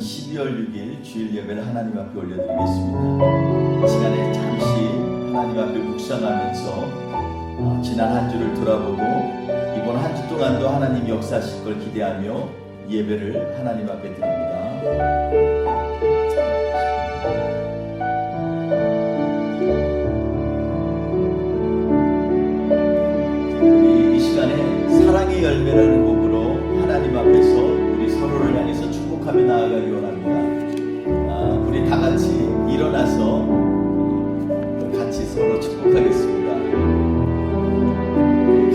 12월 6일 주일 예배를 하나님 앞에 올려드리겠습니다. 시간에 잠시 하나님 앞에 묵상하면서 지난 한 주를 돌아보고 이번 한 주 동안도 하나님 역사하실 걸 기대하며 예배를 하나님 앞에 드립니다. 우리 이 시간에 사랑의 열매라는 곡으로 하나님 앞에서 우리 서로를 향해서 축복하며 나아가기 원합니다. 우리 다 같이 일어나서 같이 서로 축복하겠습니다.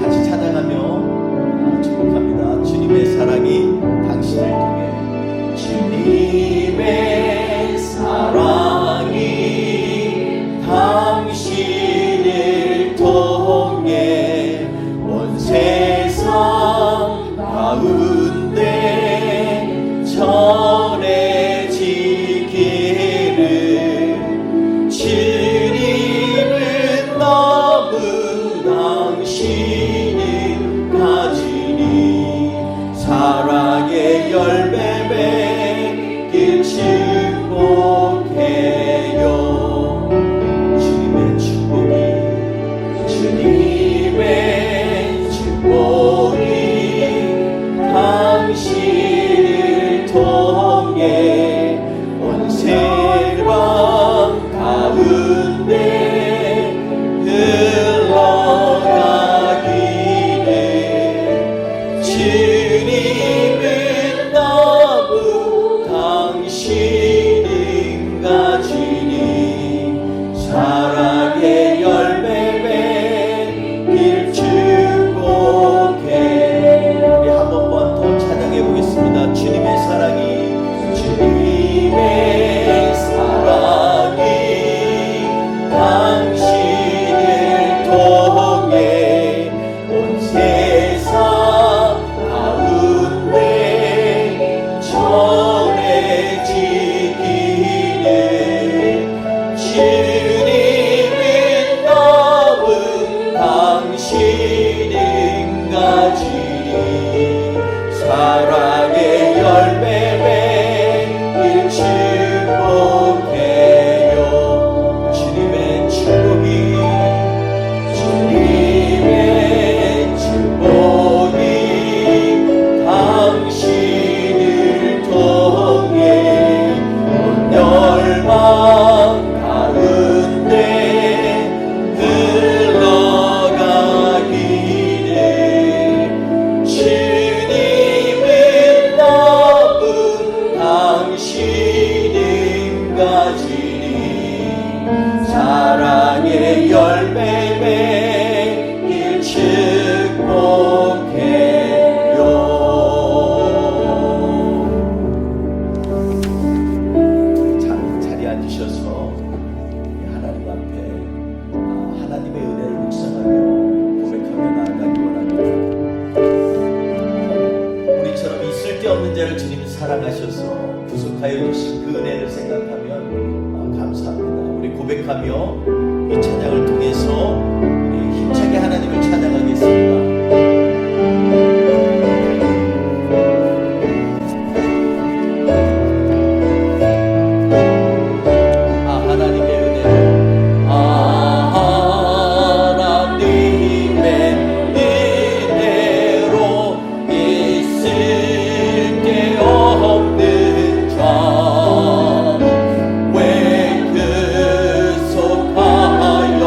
같이 찬양하며 축복합니다. 주님의 사랑이 당신을 통해, 주님의 사랑이 당신을 통해 온 세상 가운데 전해지기를, 주님은 너무 당신이 가지니 사랑의 열매 맺길 축복해요. 주님의 축복이, 주님의 축복이 당신을 통해 온 세상 가운데 흘러가기를, 주님은 너무 당신은 가지니 사랑의 열매 맺길 축복해. 우리 한 번만 더 찬양해 보겠습니다. 주님의 사랑이, 주님의 사랑이 당신을 통해 온 세상 가운데 전해지기를, 주님은 너무 당신은 가지니 사랑의 열매 맺길 축복해요. 주님의 축복이, 주님의 축복이 당신을 통해 온 열방 가운데 흘러가기를, 주님은 너무 당신은 가지니 사랑의 열매 맺길 축복해요. 자리에 앉으셔서 하나님 앞에 하나님의 은혜를 묵상하며 고백하며 나아가기 원합니다. 우리처럼 있을 데 없는 자를 주님이 사랑하셔서 구속하여 주신 그 은혜를 생각하면 감사합니다. 우리 고백하며 이 찬양을 통해서 우리 힘차게 하나님을 찬양하겠습니다. 하나님의 은혜로, 하나님의 은혜로 있을 데 없는 자 왜 그 속하여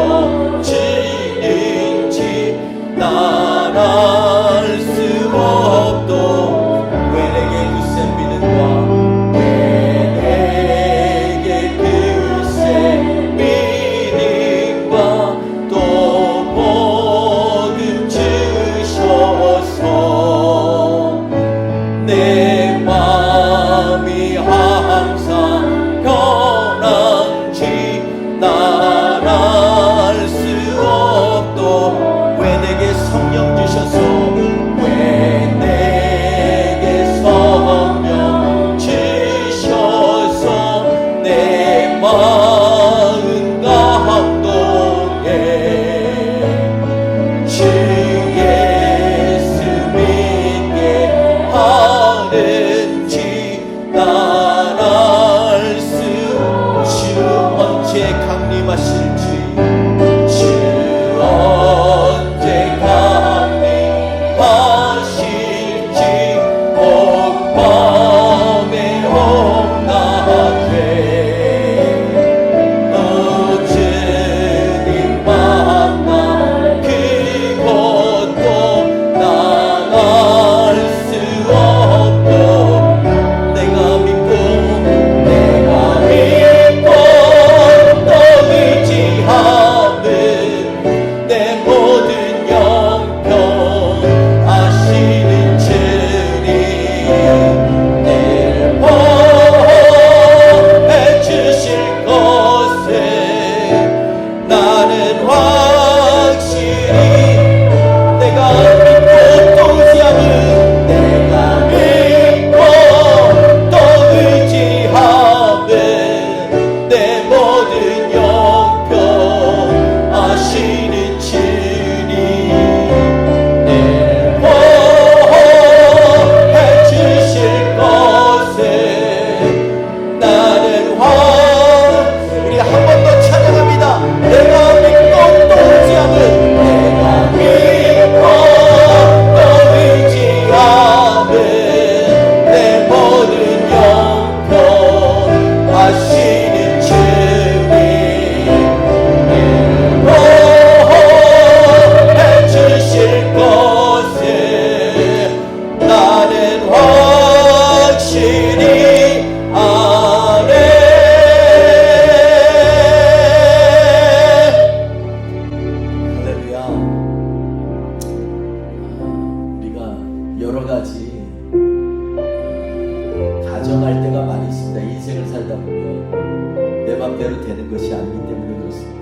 내 맘대로 되는 것이 아니기 때문에 그렇습니다.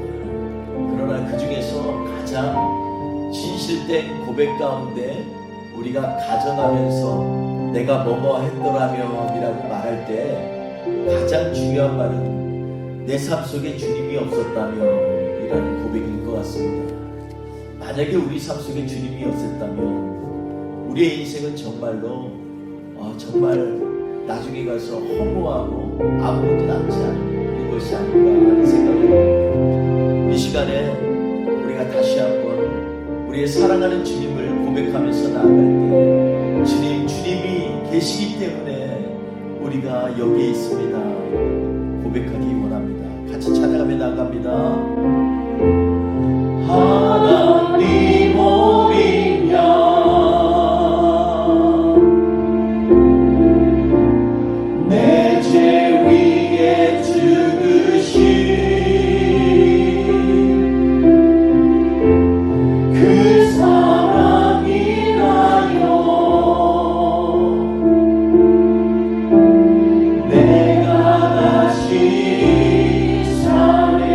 그러나 그 중에서 가장 진실된 고백 가운데 우리가 가정하면서 내가 뭐뭐 했더라면 이라고 말할 때 가장 중요한 말은 내 삶 속에 주님이 없었다면 이라는 고백일 것 같습니다. 만약에 우리 삶 속에 주님이 없었다면 우리의 인생은 정말로 정말 나중에 가서 허무하고 아무것도 남지 않는 것이 아닌가 하는 생각을 합니다. 이 시간에 우리가 다시 한번 우리의 사랑하는 주님을 고백하면서 나아갈 때 주님이 계시기 때문에 우리가 여기에 있습니다 고백하기 원합니다. 같이 찬양하며 나갑니다. 하나님 오리냐 내 죄 위에 죽으신 그 사랑이라요 내가 다시 살네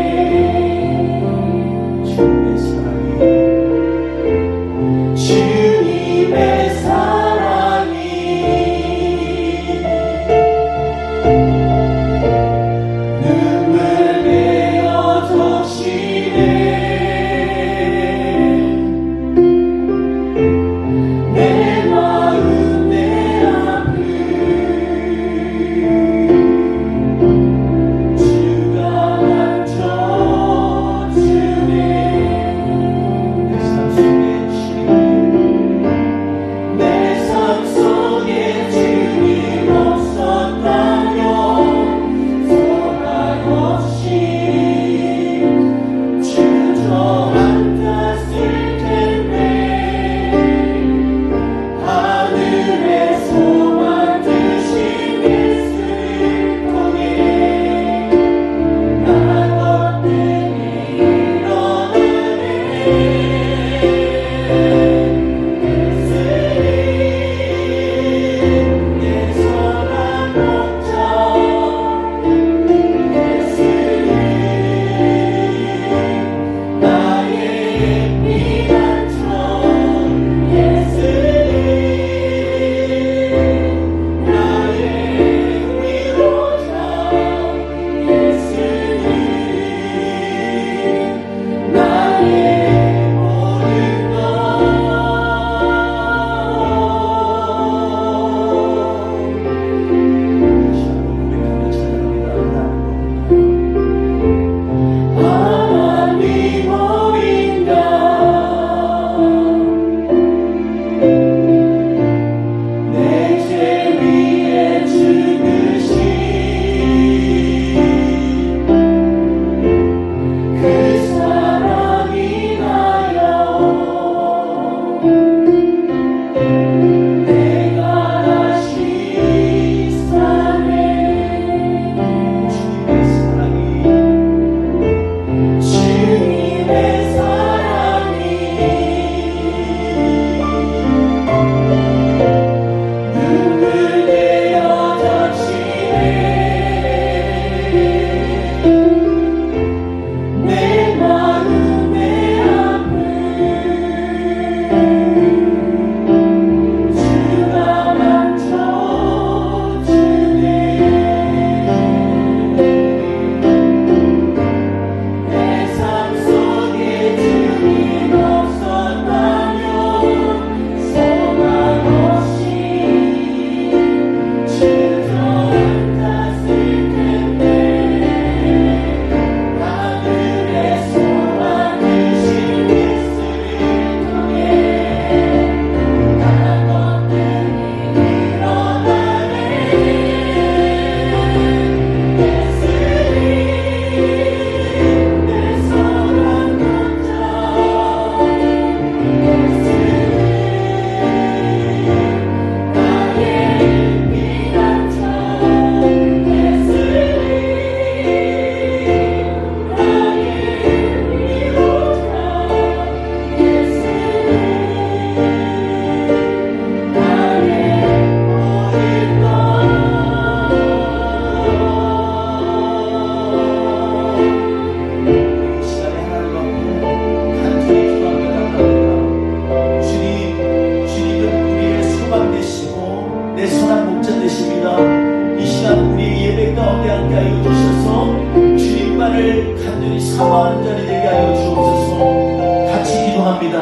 은혜만을 간절히 사모하는 자리 되게 하여 주옵소서. 같이 기도합니다.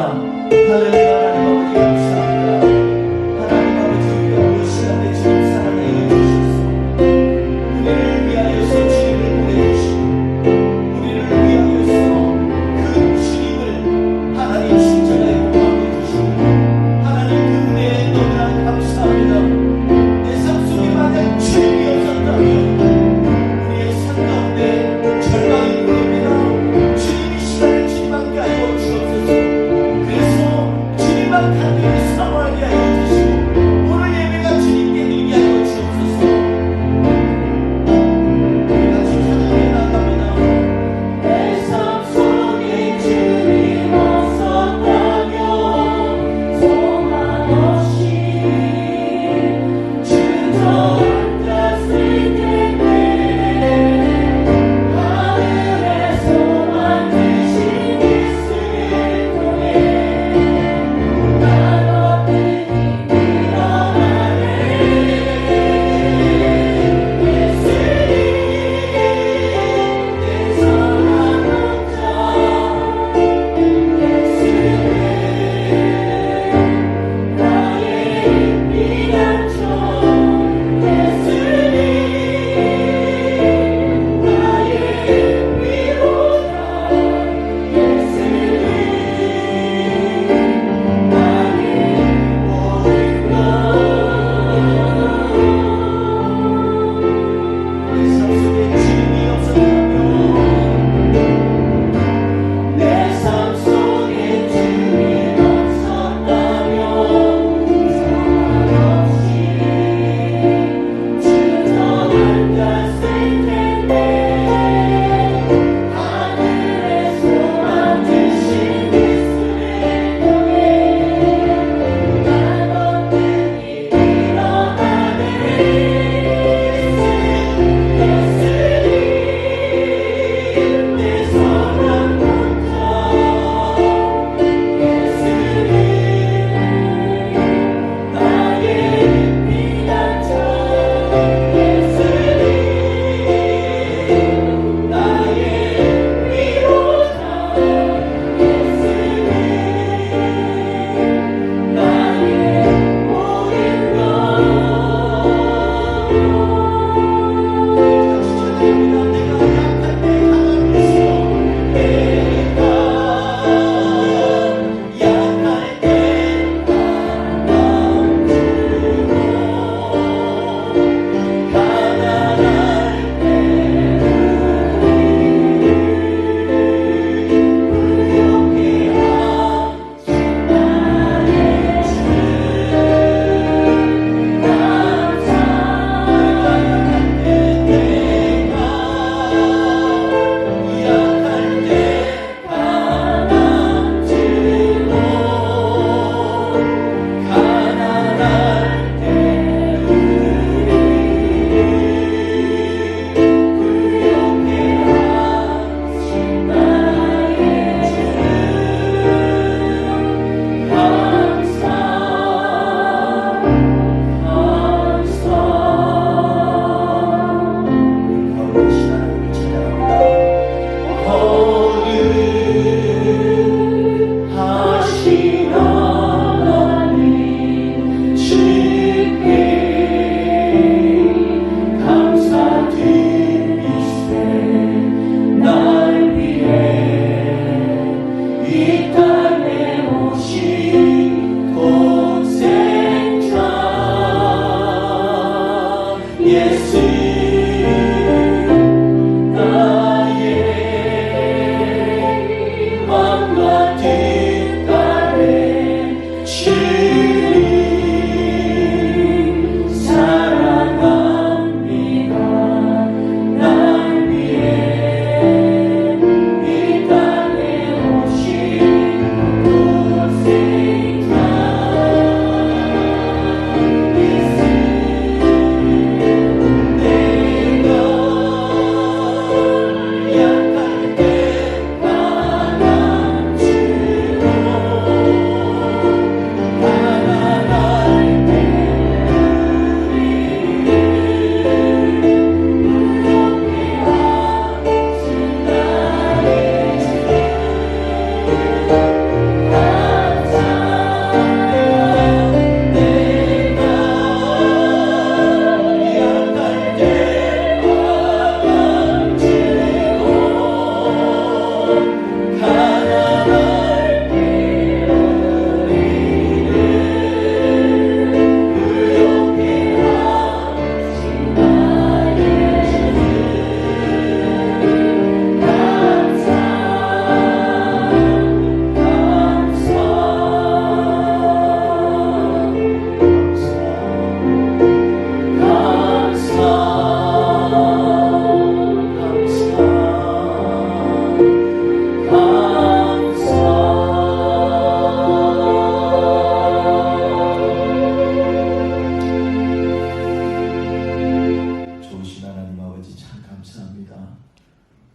할렐루야. 하나님 아버지 감사합니다. 하나님 아버지 우리가 이 시간에 주님 사랑하여 주셔서 우리를 위하여서 주님을 보내주시고 우리를 위하여서 그 주님을 하나님 십자가에 못 박아주시고 하나님 그 은혜에 너무나 감사합니다. 내 삶 속에 만약 주님이 없었다면 우리의 삶 가운데 절망이 보입니다. 주님이 시간을 주님께 알고 주옵소서. 그래서 주님을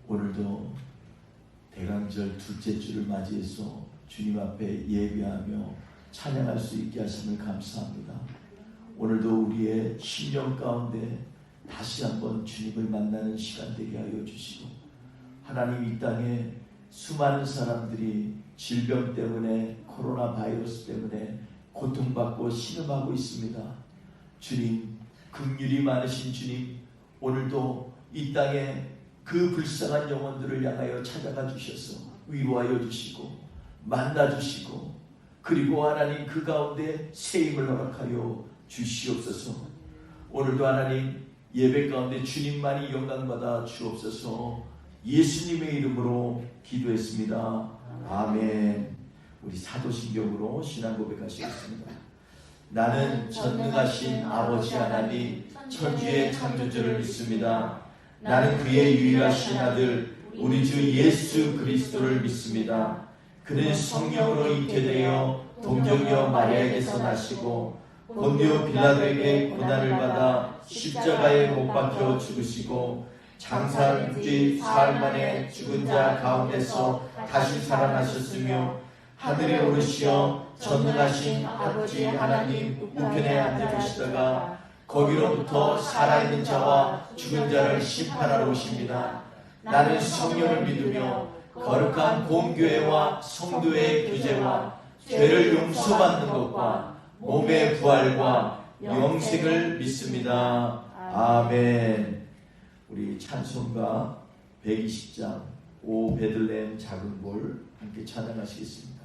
오늘도 대강절 둘째 주를 맞이해서 주님 앞에 예배하며 찬양할 수 있게 하심을 감사합니다. 오늘도 우리의 심령 가운데 다시 한번 주님을 만나는 시간 되게 하여 주시고, 하나님 이 땅에 수많은 사람들이 질병 때문에, 코로나 바이러스 때문에 고통받고 신음하고 있습니다. 주님, 긍휼이 많으신 주님, 오늘도 이 땅에 그 불쌍한 영혼들을 향하여 찾아가 주셔서 위로하여 주시고 만나 주시고, 그리고 하나님 그 가운데 세임을 허락하여 주시옵소서. 오늘도 하나님 예배 가운데 주님만이 영광받아 주옵소서. 예수님의 이름으로 기도했습니다. 아멘. 우리 사도신경으로 신앙 고백하시겠습니다. 나는 전능하신 아버지 하나님 천주의 창조주를 믿습니다. 나는 그의 유일하신 아들 우리 주 예수 그리스도를 믿습니다. 그는 성령으로 잉태되어 동정녀 마리아에게서 나시고 본디오 빌라도에게 고난을 받아 십자가에 못 박혀 죽으시고 장사한 뒤 사흘 만에 죽은 자 가운데서 다시 살아나셨으며 하늘에 오르시어 전능하신 아버지 하나님 우편에 앉아 계시다가 거기로부터 살아있는 자와 죽은 자를 심판하러 오십니다. 나는 성령을 믿으며 거룩한 공교회와 성도의 교제와 죄를 용서받는 것과 몸의 부활과 영생을 믿습니다. 아멘. 우리 찬송가 120장 오 베들레헴 작은 볼 함께 찬양하시겠습니다.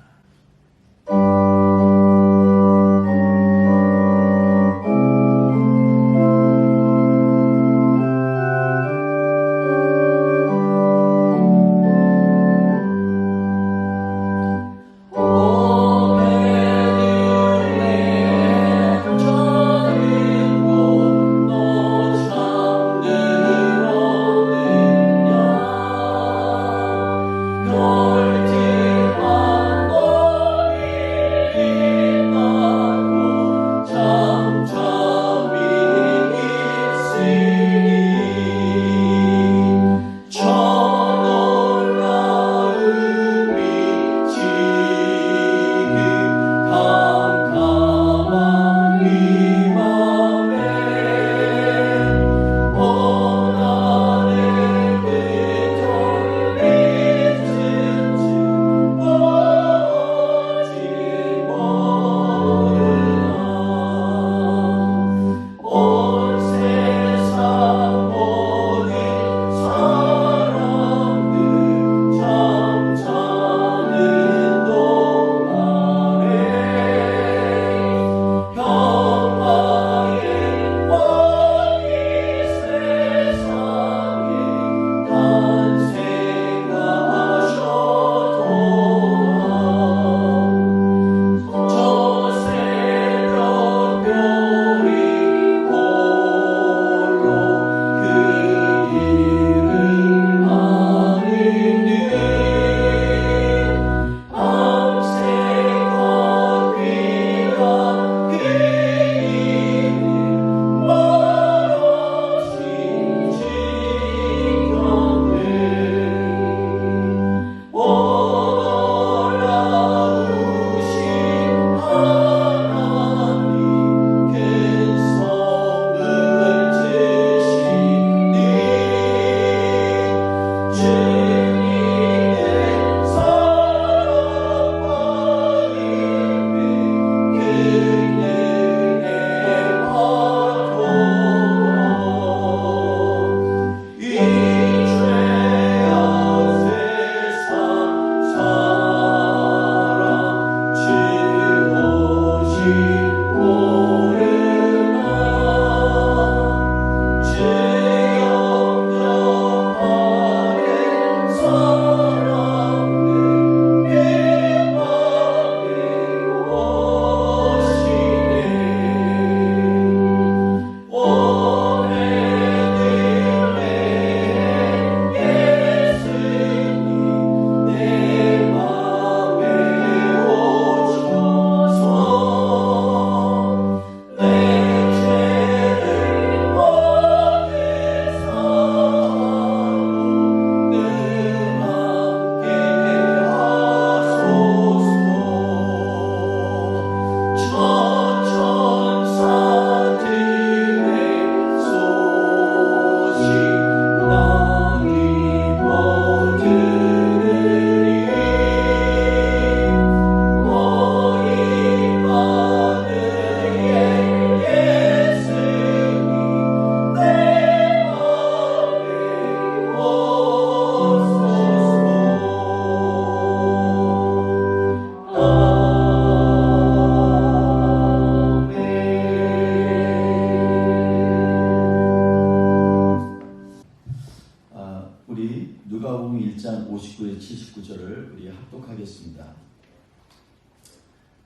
누가복음 1장 59에 79절을 우리 합독하겠습니다.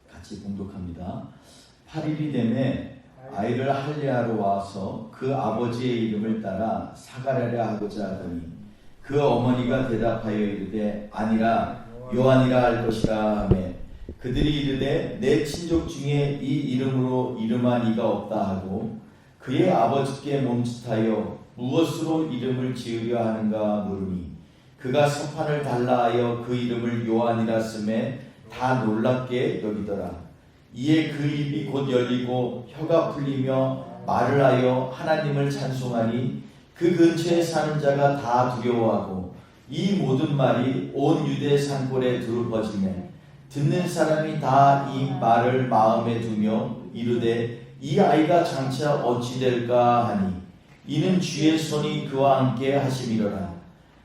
같이 봉독합니다. 8일이 되매 아이를 할례하러 와서 그 아버지의 이름을 따라 사가랴라 하고자 하더니 그 어머니가 대답하여 이르되 아니라 요한이라 할 것이라 하매 그들이 이르되 내 친족 중에 이 이름으로 이름한 이가 없다 하고 그의 아버지께 멈칫하여 무엇으로 이름을 지으려 하는가 물으니 그가 서판을 달라하여 그 이름을 요한이라 쓰매 다 놀랍게 여기더라. 이에 그 입이 곧 열리고 혀가 풀리며 말을 하여 하나님을 찬송하니 그 근처에 사는 자가 다 두려워하고 이 모든 말이 온 유대 산골에 두루 퍼지매 듣는 사람이 다 이 말을 마음에 두며 이르되 이 아이가 장차 어찌 될까 하니 이는 주의 손이 그와 함께 하심이로라.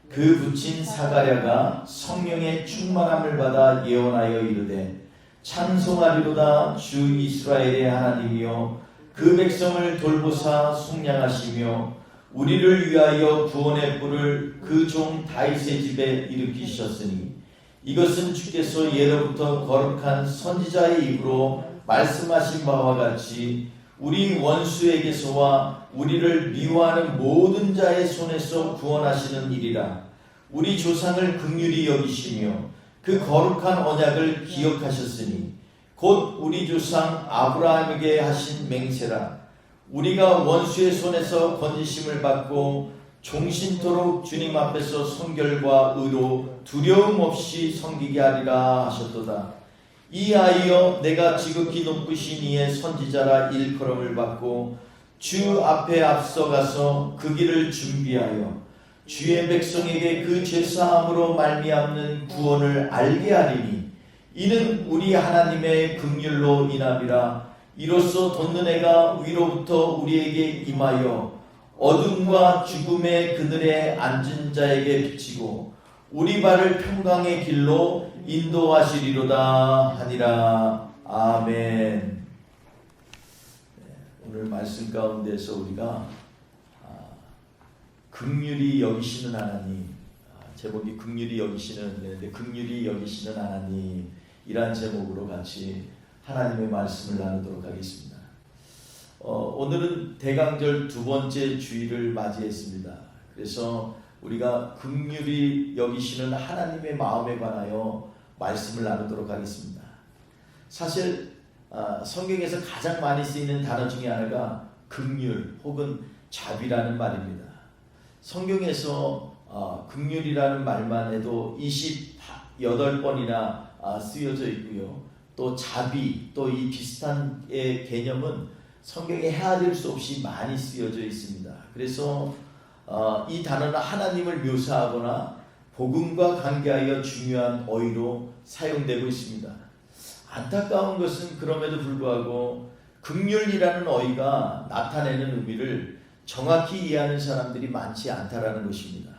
그 부친 사가랴가 성령의 충만함을 받아 예언하여 이르되 찬송하리로다 주 이스라엘의 하나님이여 그 백성을 돌보사 속량하시며 우리를 위하여 구원의 뿔을 그 종 다윗의 집에 일으키셨으니 이것은 주께서 예로부터 거룩한 선지자의 입으로 말씀하신 바와 같이 우리 원수에게서와 우리를 미워하는 모든 자의 손에서 구원하시는 일이라. 우리 조상을 긍휼히 여기시며 그 거룩한 언약을 기억하셨으니 곧 우리 조상 아브라함에게 하신 맹세라. 우리가 원수의 손에서 건지심을 받고 종신토록 주님 앞에서 성결과 의로 두려움 없이 섬기게 하리라 하셨도다. 이 아이여 내가 지극히 높으신 이의 선지자라 일컬음을 받고 주 앞에 앞서가서 그 길을 준비하여 주의 백성에게 그 죄사함으로 말미암는 구원을 알게 하리니 이는 우리 하나님의 긍휼로 인함이라. 이로써 돋는 해가 위로부터 우리에게 임하여 어둠과 죽음의 그늘에 앉은 자에게 비치고 우리 발을 평강의 길로 인도하시리로다 하니라. 아멘. 오늘 말씀 가운데서 우리가 긍휼히 여기시는 하나님, 제목이 긍휼히 여기시는, 긍휼히 여기시는 하나님이란 제목으로 같이 하나님의 말씀을 나누도록 하겠습니다. 오늘은 대강절 두 번째 주일을 맞이했습니다. 그래서 우리가 긍휼히 여기시는 하나님의 마음에 관하여 말씀을 나누도록 하겠습니다. 사실 성경에서 가장 많이 쓰이는 단어 중에 하나가 긍휼 혹은 자비라는 말입니다. 성경에서 긍휼이라는 말만 해도 28번이나 쓰여져 있고요. 또 자비, 또 이 비슷한 개념은 성경에 헤아릴 수 없이 많이 쓰여져 있습니다. 그래서 이 단어는 하나님을 묘사하거나 복음과 관계하여 중요한 어휘로 사용되고 있습니다. 안타까운 것은 그럼에도 불구하고 긍휼이라는 어휘가 나타내는 의미를 정확히 이해하는 사람들이 많지 않다라는 것입니다.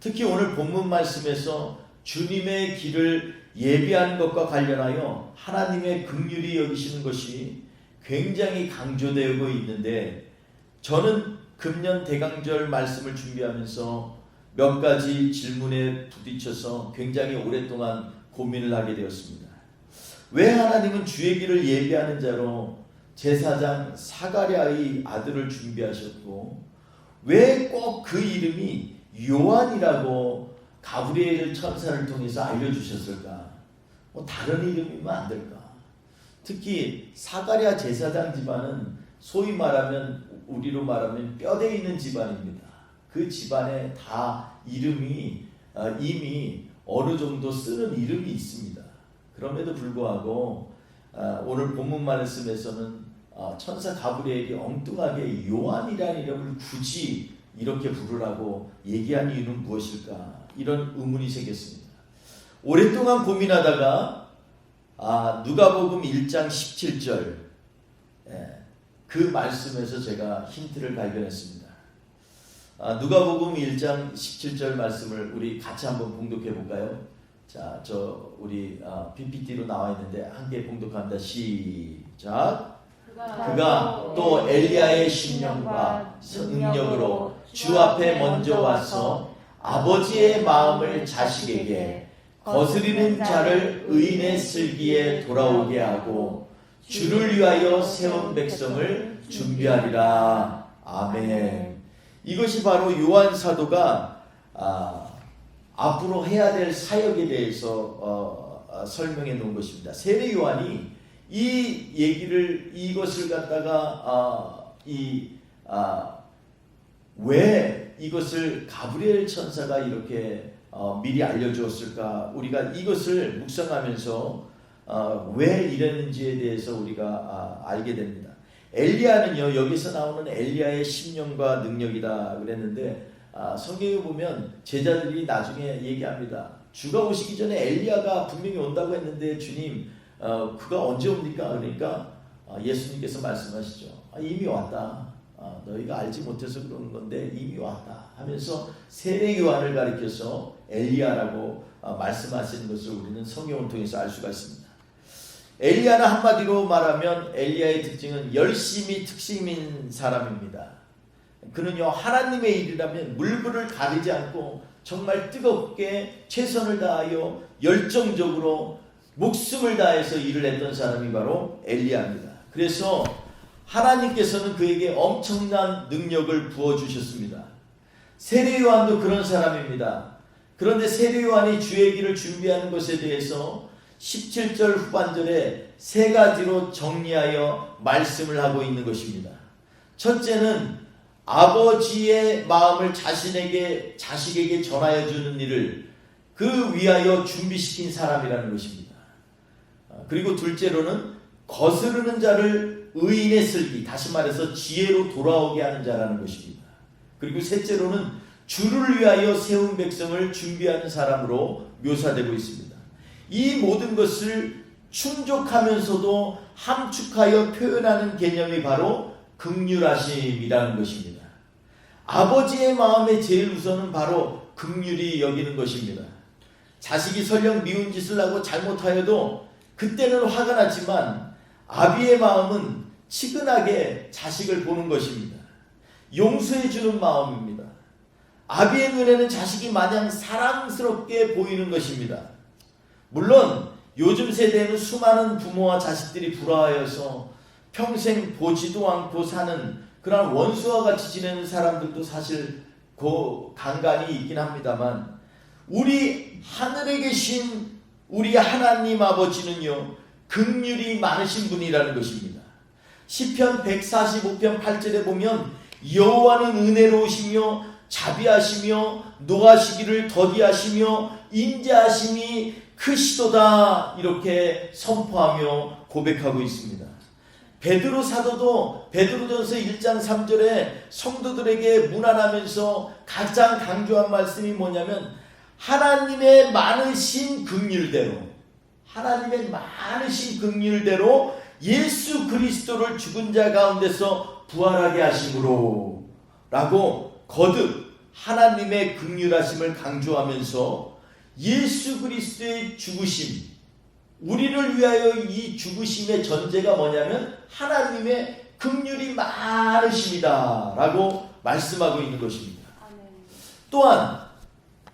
특히 오늘 본문 말씀에서 주님의 길을 예비하는 것과 관련하여 하나님의 긍휼히 여기시는 것이 굉장히 강조되고 있는데, 저는 금년 대강절 말씀을 준비하면서 몇 가지 질문에 부딪혀서 굉장히 오랫동안 고민을 하게 되었습니다. 왜 하나님은 주의 길을 예비하는 자로 제사장 사가랴의 아들을 준비하셨고, 왜 꼭 그 이름이 요한이라고 가브리엘 천사를 통해서 알려주셨을까? 다른 이름이면 안 될까? 특히 사가랴 제사장 집안은 소위 말하면, 우리로 말하면 뼈대 있는 집안입니다. 그 집안에 다 이름이 이미 어느 정도 쓰는 이름이 있습니다. 그럼에도 불구하고 오늘 본문 말씀에서는 천사 가브리엘이 엉뚱하게 요한이라는 이름을 굳이 이렇게 부르라고 얘기한 이유는 무엇일까? 이런 의문이 생겼습니다. 오랫동안 고민하다가 누가복음 1장 17절 그 말씀에서 제가 힌트를 발견했습니다. 누가복음 1장 17절 말씀을 우리 같이 한번 봉독해 볼까요? 자, 우리 PPT로 나와 있는데 함께 봉독합니다. 시작. 그가 또 엘리야의 심령과 능력으로 주 앞에 먼저 와서 아버지의 마음을 자식에게, 거스리는 자를 의인의 슬기에 돌아오게 하고 주를 위하여 세운 백성을 준비하리라. 아멘. 이것이 바로 요한 사도가 앞으로 해야 될 사역에 대해서 설명해 놓은 것입니다. 세례 요한이 이 얘기를, 이것을 갖다가 왜 이것을 가브리엘 천사가 이렇게 미리 알려주었을까? 우리가 이것을 묵상하면서 왜 이랬는지에 대해서 우리가 알게 됩니다. 엘리야는요, 여기서 나오는 엘리야의 심령과 능력이다 그랬는데, 성경에 보면 제자들이 나중에 얘기합니다. 주가 오시기 전에 엘리야가 분명히 온다고 했는데 주님, 그가 언제 옵니까? 그러니까 예수님께서 말씀하시죠. 이미 왔다. 너희가 알지 못해서 그러는 건데 이미 왔다 하면서 세례 요한을 가리켜서 엘리야라고 말씀하시는 것을 우리는 성경을 통해서 알 수가 있습니다. 엘리야는 한마디로 말하면 엘리야의 특징은 열심히 특심인 사람입니다. 그는요, 하나님의 일이라면 물불을 가리지 않고 정말 뜨겁게 최선을 다하여 열정적으로 목숨을 다해서 일을 했던 사람이 바로 엘리야입니다. 그래서 하나님께서는 그에게 엄청난 능력을 부어주셨습니다. 세례 요한도 그런 사람입니다. 그런데 세례 요한이 주의 길을 준비하는 것에 대해서 17절 후반절에 세 가지로 정리하여 말씀을 하고 있는 것입니다. 첫째는 아버지의 마음을 자식에게 전하여 주는 일을 그 위하여 준비시킨 사람이라는 것입니다. 그리고 둘째로는 거스르는 자를 의인의 슬기, 다시 말해서 지혜로 돌아오게 하는 자라는 것입니다. 그리고 셋째로는 주를 위하여 세운 백성을 준비하는 사람으로 묘사되고 있습니다. 이 모든 것을 충족하면서도 함축하여 표현하는 개념이 바로 긍휼하심이라는 것입니다. 아버지의 마음의 제일 우선은 바로 긍휼히 여기는 것입니다. 자식이 설령 미운 짓을 하고 잘못하여도 그때는 화가 나지만 아비의 마음은 치근하게 자식을 보는 것입니다. 용서해 주는 마음입니다. 아비의 눈에는 자식이 마냥 사랑스럽게 보이는 것입니다. 물론 요즘 세대에는 수많은 부모와 자식들이 불화하여서 평생 보지도 않고 사는 그런 원수와 같이 지내는 사람들도 사실 간간히 있긴 합니다만, 우리 하늘에 계신 우리 하나님 아버지는요, 긍휼이 많으신 분이라는 것입니다. 시편 145편 8절에 보면 여호와는 은혜로우시며 자비하시며 노하시기를 더디하시며 인자하심이 크시도다, 이렇게 선포하며 고백하고 있습니다. 베드로 사도도 베드로전서 1장 3절에 성도들에게 문안하면서 가장 강조한 말씀이 뭐냐면, 하나님의 많으신 긍휼대로, 하나님의 많으신 긍휼대로 예수 그리스도를 죽은 자 가운데서 부활하게 하심으로 라고 거듭 하나님의 긍휼하심을 강조하면서 예수 그리스도의 죽으심, 우리를 위하여 이 죽으심의 전제가 뭐냐면 하나님의 긍휼이 많으십니다 라고 말씀하고 있는 것입니다. 또한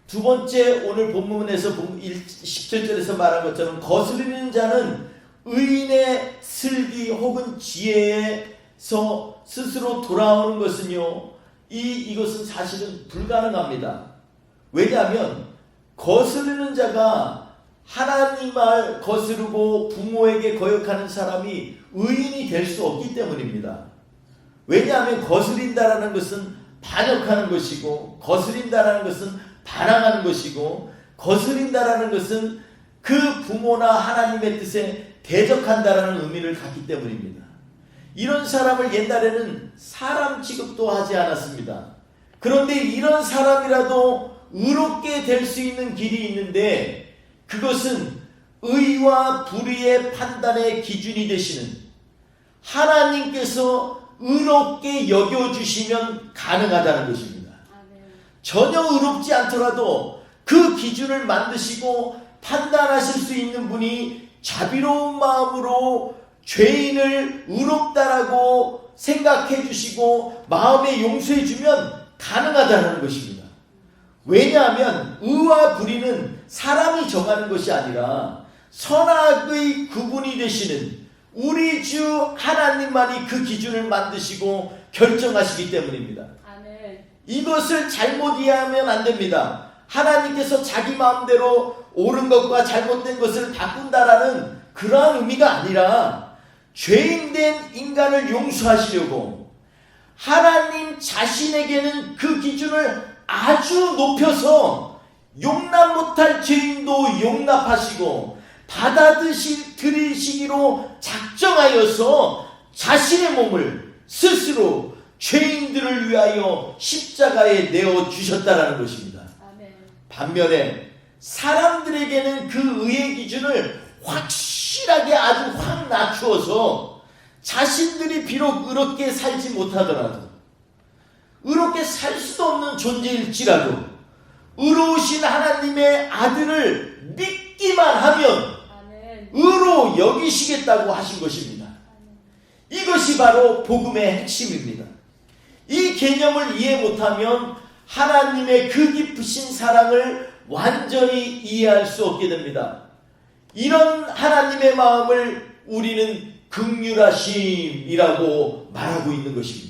두 번째, 오늘 본문에서 17절에서 말한 것처럼 거스르는 자는 의인의 슬기 혹은 지혜에서 스스로 돌아오는 것은요, 이것은 사실은 불가능합니다. 왜냐하면 거스르는 자가 하나님을 거스르고 부모에게 거역하는 사람이 의인이 될 수 없기 때문입니다. 왜냐하면 거스린다라는 것은 반역하는 것이고, 거스린다라는 것은 반항하는 것이고, 거스린다라는 것은 그 부모나 하나님의 뜻에 대적한다라는 의미를 갖기 때문입니다. 이런 사람을 옛날에는 사람 취급도 하지 않았습니다. 그런데 이런 사람이라도 의롭게 될 수 있는 길이 있는데, 그것은 의와 불의의 판단의 기준이 되시는 하나님께서 의롭게 여겨주시면 가능하다는 것입니다. 전혀 의롭지 않더라도 그 기준을 만드시고 판단하실 수 있는 분이 자비로운 마음으로 죄인을 의롭다라고 생각해 주시고 마음에 용서해 주면 가능하다는 것입니다. 왜냐하면 의와 불의는 사람이 정하는 것이 아니라 선악의 구분이 되시는 우리 주 하나님만이 그 기준을 만드시고 결정하시기 때문입니다. 아멘. 이것을 잘못 이해하면 안 됩니다. 하나님께서 자기 마음대로 옳은 것과 잘못된 것을 바꾼다라는 그러한 의미가 아니라 죄인된 인간을 용서하시려고 하나님 자신에게는 그 기준을 아주 높여서 용납 못할 죄인도 용납하시고 받아들이시기로 작정하여서 자신의 몸을 스스로 죄인들을 위하여 십자가에 내어주셨다라는 것입니다. 아멘. 반면에 사람들에게는 그 의의 기준을 확실하게 아주 확 낮추어서 자신들이 비록 의롭게 살지 못하더라도 의롭게 살 수도 없는 존재일지라도 의로우신 하나님의 아들을 믿기만 하면 아멘. 의로 여기시겠다고 하신 것입니다. 이것이 바로 복음의 핵심입니다. 이 개념을 이해 못하면 하나님의 그 깊으신 사랑을 완전히 이해할 수 없게 됩니다. 이런 하나님의 마음을 우리는 긍휼하심이라고 말하고 있는 것입니다.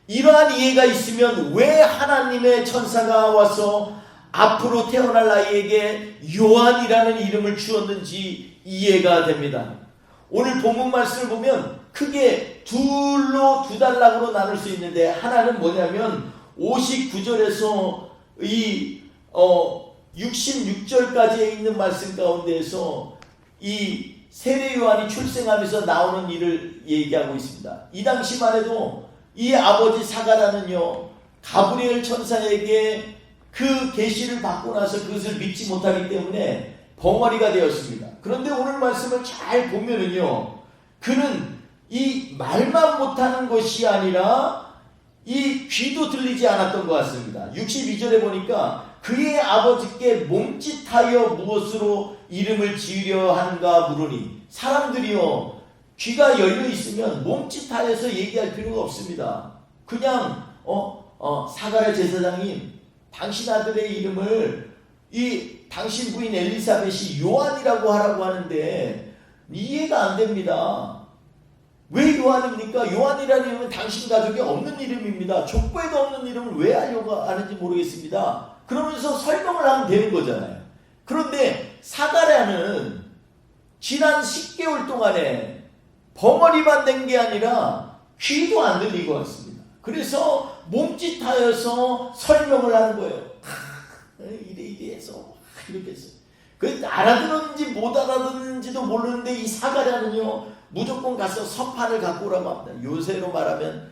이러한 이해가 있으면 왜 하나님의 천사가 와서 앞으로 태어날 아이에게 요한이라는 이름을 주었는지 이해가 됩니다. 오늘 본문 말씀을 보면 크게 두 단락으로 나눌 수 있는데, 하나는 뭐냐면 59절에서 이 66절까지에 있는 말씀 가운데에서 이 세례 요한이 출생하면서 나오는 일을 얘기하고 있습니다. 이 당시만 해도 이 아버지 사가랴는요, 가브리엘 천사에게 그 계시를 받고 나서 그것을 믿지 못하기 때문에 벙어리가 되었습니다. 그런데 오늘 말씀을 잘 보면은요, 그는 이 말만 못하는 것이 아니라 이 귀도 들리지 않았던 것 같습니다. 62절에 보니까 그의 아버지께 몸짓하여 무엇으로 이름을 지으려 하는가 물으니, 사람들이요 귀가 열려 있으면 몸짓하여서 얘기할 필요가 없습니다. 그냥 사가랴 제사장님, 당신 아들의 이름을 이 당신 부인 엘리사벳이 요한이라고 하라고 하는데 이해가 안 됩니다. 왜 요한입니까? 요한이라는 이름은 당신 가족에 없는 이름입니다. 족보에도 없는 이름을 왜 하려고 하는지 모르겠습니다. 그러면서 설명을 하면 되는 거잖아요. 그런데 사가랴는 지난 10개월 동안에 벙어리만 된 게 아니라 귀도 안 들린 것 같습니다. 그래서 몸짓하여서 설명을 하는 거예요. 이래 해서 이렇게 해서 그 알아들었는지 못 알아듣는지도 모르는데 이 사가랴는요 무조건 가서 서판을 갖고 오라고 합니다. 요새로 말하면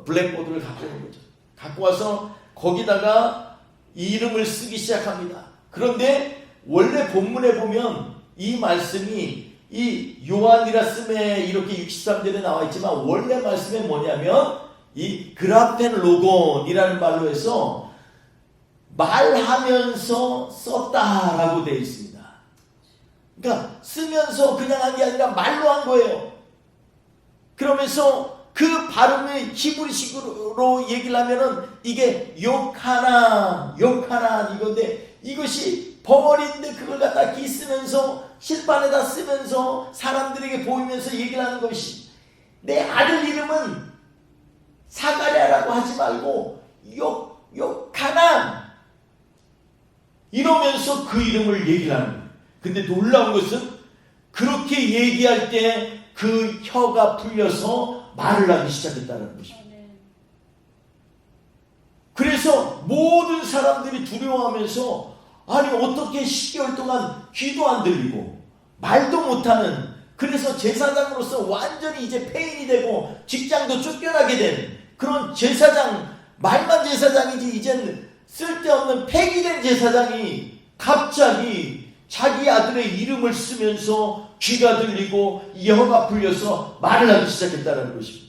블랙보드를 갖고 오는 거죠. 갖고 와서 거기다가 이름을 쓰기 시작합니다. 그런데 원래 본문에 보면 이 말씀이 이 요한이라 씀에 이렇게 63절에 나와 있지만 원래 말씀에 뭐냐면 이 그라펜 로곤이라는 말로 해서 말하면서 썼다라고 되어 있습니다. 그러니까 쓰면서 그냥 한 게 아니라 말로 한 거예요. 그러면서 그 발음의 히브리식으로 얘기를 하면은 이게 요카난 이건데 이것이 벙어리인데 그걸 갖다 기 쓰면서 실판에다 쓰면서 사람들에게 보이면서 얘기를 하는 것이, 내 아들 이름은 사가랴라고 하지 말고 요카난 이러면서 그 이름을 얘기를 하는 거예요. 근데 놀라운 것은 그렇게 얘기할 때 그 혀가 풀려서 말을 하기 시작했다는 것입니다. 그래서 모든 사람들이 두려워하면서 아니 어떻게 10개월 동안 귀도 안 들리고 말도 못하는, 그래서 제사장으로서 완전히 이제 폐인이 되고 직장도 쫓겨나게 된 그런 제사장, 말만 제사장이지 이젠 쓸데없는 폐기된 제사장이 갑자기 자기 아들의 이름을 쓰면서 귀가 들리고 혀가 풀려서 말을 하기 시작했다는 것입니다.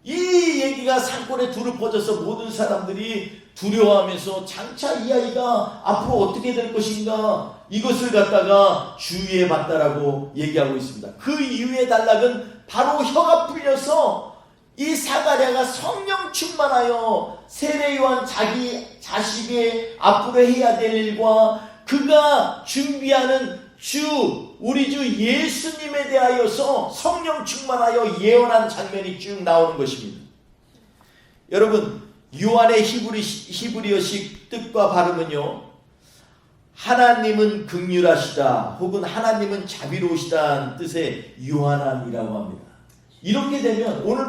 이 얘기가 산골에 두루 퍼져서 모든 사람들이 두려워하면서 장차 이 아이가 앞으로 어떻게 될 것인가 이것을 갖다가 주의해 봤다라고 얘기하고 있습니다. 그 이후의 단락은 바로 혀가 풀려서 이 사가랴가 성령 충만하여 세례 요한 자기 자식의 앞으로 해야 될 일과 그가 준비하는 우리 주 예수님에 대하여서 성령 충만하여 예언한 장면이 쭉 나오는 것입니다. 여러분, 요한의 히브리어식 뜻과 발음은요, 하나님은 긍휼하시다 혹은 하나님은 자비로우시다는 뜻의 유한함이라고 합니다. 이렇게 되면 오늘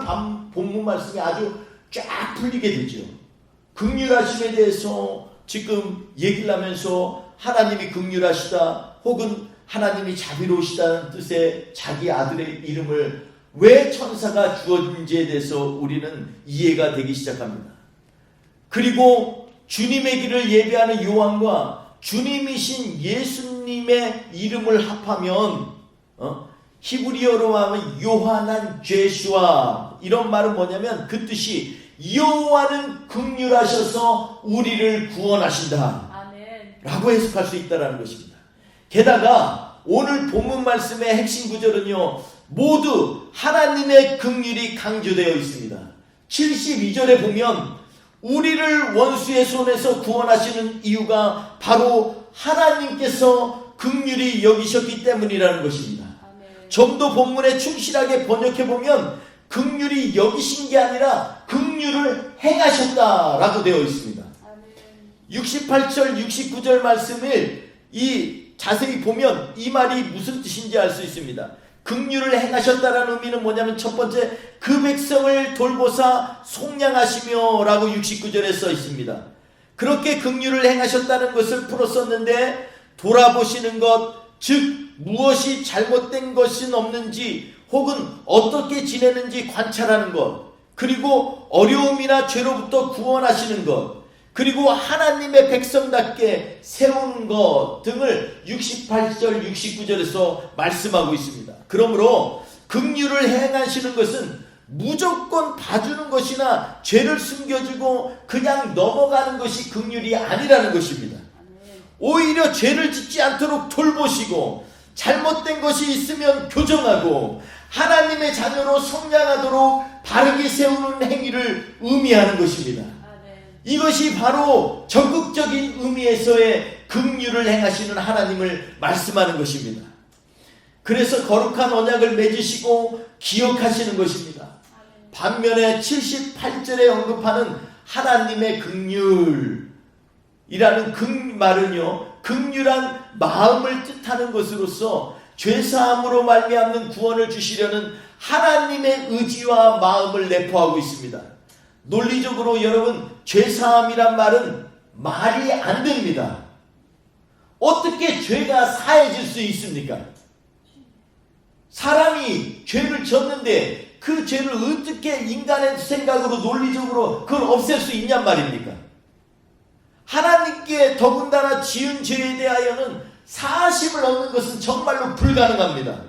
본문 말씀이 아주 쫙 풀리게 되죠. 긍휼하심에 대해서 지금 얘기를 하면서 하나님이 긍휼하시다 혹은 하나님이 자비로우시다는 뜻의 자기 아들의 이름을 왜 천사가 주었는지에 대해서 우리는 이해가 되기 시작합니다. 그리고 주님의 길을 예배하는 요한과 주님이신 예수님의 이름을 합하면 히브리어로 하면 요하난 제슈아, 이런 말은 뭐냐면 그 뜻이 여호와는 긍휼하셔서 우리를 구원하신다 라고 해석할 수 있다는 것입니다. 게다가 오늘 본문 말씀의 핵심 구절은요, 모두 하나님의 긍휼이 강조되어 있습니다. 72절에 보면 우리를 원수의 손에서 구원하시는 이유가 바로 하나님께서 긍휼히 여기셨기 때문이라는 것입니다. 좀 더 본문에 충실하게 번역해보면 긍휼히 여기신 게 아니라 긍휼을 행하셨다라고 되어 있습니다. 68절 69절 말씀을 자세히 보면 이 말이 무슨 뜻인지 알 수 있습니다. 긍휼을 행하셨다라는 의미는 뭐냐면 첫 번째, 그 백성을 돌보사 속량하시며 라고 69절에 써 있습니다. 그렇게 긍휼을 행하셨다는 것을 풀었었는데 돌아보시는 것, 즉 무엇이 잘못된 것은 없는지 혹은 어떻게 지내는지 관찰하는 것, 그리고 어려움이나 죄로부터 구원하시는 것, 그리고 하나님의 백성답게 세우는 것 등을 68절 69절에서 말씀하고 있습니다. 그러므로 긍휼을 행하시는 것은 무조건 봐주는 것이나 죄를 숨겨주고 그냥 넘어가는 것이 긍휼이 아니라는 것입니다. 오히려 죄를 짓지 않도록 돌보시고 잘못된 것이 있으면 교정하고 하나님의 자녀로 성장하도록 바르게 세우는 행위를 의미하는 것입니다. 이것이 바로 적극적인 의미에서의 긍휼을 행하시는 하나님을 말씀하는 것입니다. 그래서 거룩한 언약을 맺으시고 기억하시는 것입니다. 반면에 78절에 언급하는 하나님의 긍휼이라는 말은요, 긍휼한 마음을 뜻하는 것으로서 죄사함으로 말미암는 구원을 주시려는 하나님의 의지와 마음을 내포하고 있습니다. 논리적으로 여러분, 죄사함이란 말은 말이 안 됩니다. 어떻게 죄가 사해질 수 있습니까? 사람이 죄를 졌는데 그 죄를 어떻게 인간의 생각으로 논리적으로 그걸 없앨 수 있냔 말입니까? 하나님께 더군다나 지은 죄에 대하여는 사심을 얻는 것은 정말로 불가능합니다.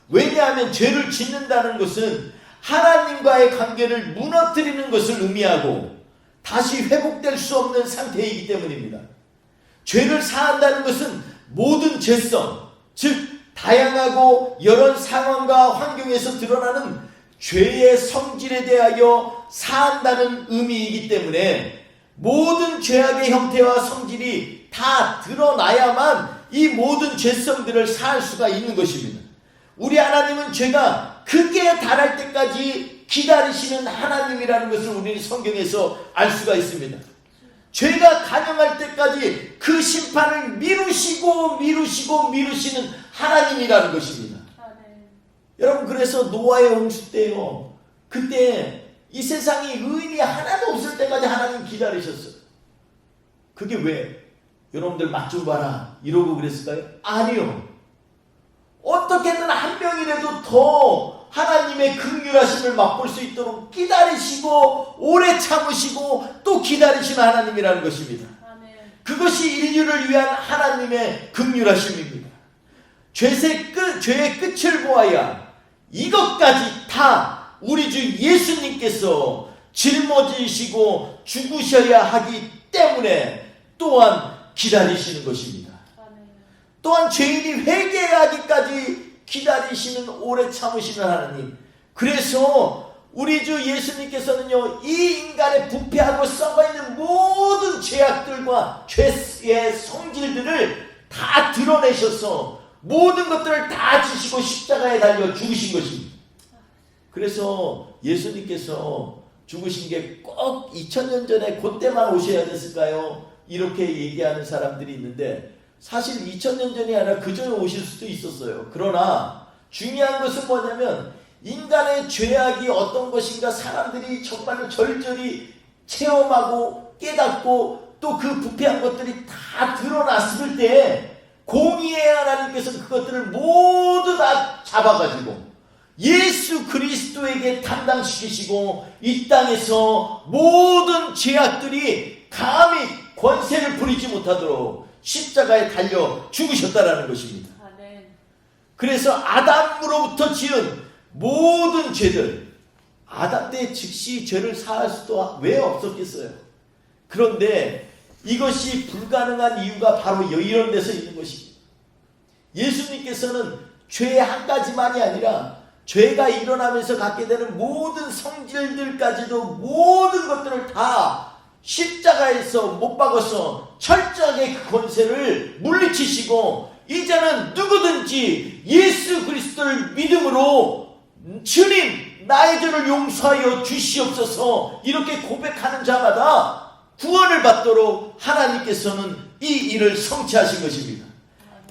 왜냐하면 죄를 짓는다는 것은 하나님과의 관계를 무너뜨리는 것을 의미하고 다시 회복될 수 없는 상태이기 때문입니다. 죄를 사한다는 것은 모든 죄성, 즉 다양하고 여러 상황과 환경에서 드러나는 죄의 성질에 대하여 사한다는 의미이기 때문에 모든 죄악의 형태와 성질이 다 드러나야만 이 모든 죄성들을 사할 수가 있는 것입니다. 우리 하나님은 죄가 극에 달할 때까지 기다리시는 하나님이라는 것을 우리는 성경에서 알 수가 있습니다. 죄가 간영할 때까지 그 심판을 미루시는 하나님이라는 것입니다. 여러분, 그래서 노아의 홍수 때요, 그때 이 세상에 의인이 하나도 없을 때까지 하나님 기다리셨어요. 그게 왜? 여러분들 맛 좀 봐라 이러고 그랬을까요? 아니요. 어떻게든 한 명이라도 더 하나님의 긍휼하심을 맛볼 수 있도록 기다리시고 오래 참으시고 또 기다리시는 하나님이라는 것입니다. 그것이 인류를 위한 하나님의 긍휼하심입니다. 죄의 끝을 보아야 이것까지 다 우리 주 예수님께서 짊어지시고 죽으셔야 하기 때문에 또한 기다리시는 것입니다. 또한 죄인이 회개하기까지 기다리시는, 오래 참으시는 하나님. 그래서 우리 주 예수님께서는요, 이 인간의 부패하고 썩어있는 모든 죄악들과 죄의 성질들을 다 드러내셔서 모든 것들을 다 지시고 십자가에 달려 죽으신 것입니다. 그래서 예수님께서 죽으신 게 꼭 2000년 전에 그때만 오셔야 됐을까요? 이렇게 얘기하는 사람들이 있는데 사실 2000년 전이 아니라 그 전에 오실 수도 있었어요. 그러나 중요한 것은 뭐냐면 인간의 죄악이 어떤 것인가 사람들이 정말로 절절히 체험하고 깨닫고 또 그 부패한 것들이 다 드러났을 때 공의의 하나님께서 그것들을 모두 다 잡아가지고 예수 그리스도에게 담당시키시고 이 땅에서 모든 죄악들이 감히 권세를 부리지 못하도록 십자가에 달려 죽으셨다라는 것입니다. 그래서 아담으로부터 지은 모든 죄들, 아담 때 즉시 죄를 사할 수도 왜 없었겠어요? 그런데 이것이 불가능한 이유가 바로 이런 데서 있는 것입니다. 예수님께서는 죄 한 가지만이 아니라 죄가 일어나면서 갖게 되는 모든 성질들까지도 모든 것들을 다 십자가에서 못 박아서 철저하게 그 권세를 물리치시고 이제는 누구든지 예수 그리스도를 믿음으로 주님 나의 죄를 용서하여 주시옵소서 이렇게 고백하는 자마다 구원을 받도록 하나님께서는 이 일을 성취하신 것입니다.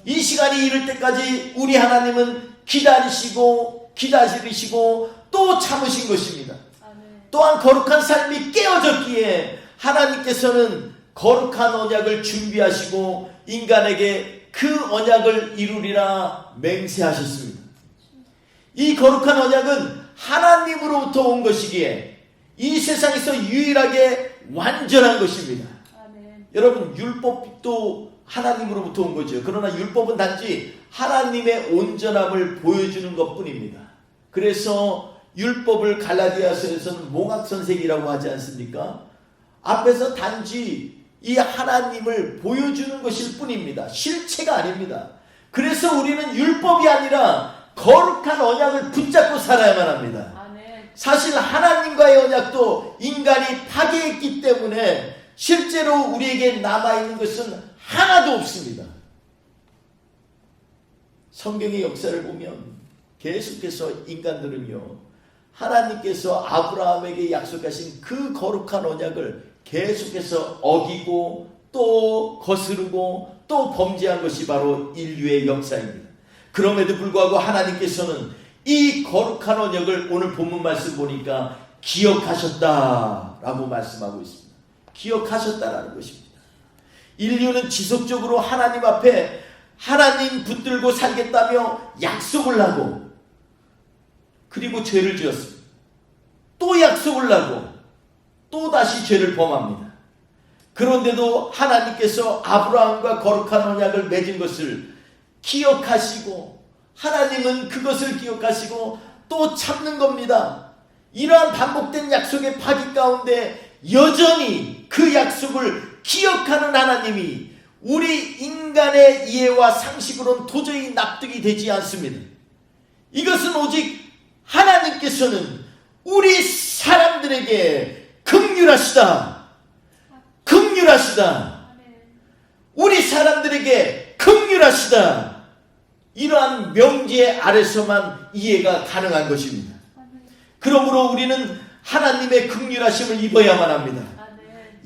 이 시간이 이를 때까지 우리 하나님은 기다리시고 또 참으신 것입니다. 또한 거룩한 삶이 깨어졌기에 하나님께서는 거룩한 언약을 준비하시고 인간에게 그 언약을 이루리라 맹세하셨습니다. 이 거룩한 언약은 하나님으로부터 온 것이기에 이 세상에서 유일하게 완전한 것입니다. 여러분 율법도 하나님으로부터 온 거죠. 그러나 율법은 단지 하나님의 온전함을 보여주는 것뿐입니다. 그래서 율법을 갈라디아서에서는 몽학선생이라고 하지 않습니까? 앞에서 단지 이 하나님을 보여주는 것일 뿐입니다. 실체가 아닙니다. 그래서 우리는 율법이 아니라 거룩한 언약을 붙잡고 살아야만 합니다. 사실 하나님과의 언약도 인간이 파괴했기 때문에 실제로 우리에게 남아있는 것은 하나도 없습니다. 성경의 역사를 보면 계속해서 인간들은요, 하나님께서 아브라함에게 약속하신 그 거룩한 언약을 계속해서 어기고 또 거스르고 또 범죄한 것이 바로 인류의 역사입니다. 그럼에도 불구하고 하나님께서는 이 거룩한 언약을 오늘 본문 말씀 보니까 기억하셨다라고 말씀하고 있습니다. 기억하셨다라는 것입니다. 인류는 지속적으로 하나님 앞에 하나님 붙들고 살겠다며 약속을 하고 그리고 죄를 지었습니다. 또 약속을 하고 또 다시 죄를 범합니다. 그런데도 하나님께서 아브라함과 거룩한 언약을 맺은 것을 기억하시고 하나님은 그것을 기억하시고 또 참는 겁니다. 이러한 반복된 약속의 파기 가운데 여전히 그 약속을 기억하는 하나님이 우리 인간의 이해와 상식으로는 도저히 납득이 되지 않습니다. 이것은 오직 하나님께서는 우리 사람들에게 긍휼하시다. 우리 사람들에게 긍휼하시다. 이러한 명제 아래서만 이해가 가능한 것입니다. 그러므로 우리는 하나님의 긍휼하심을 입어야만 합니다.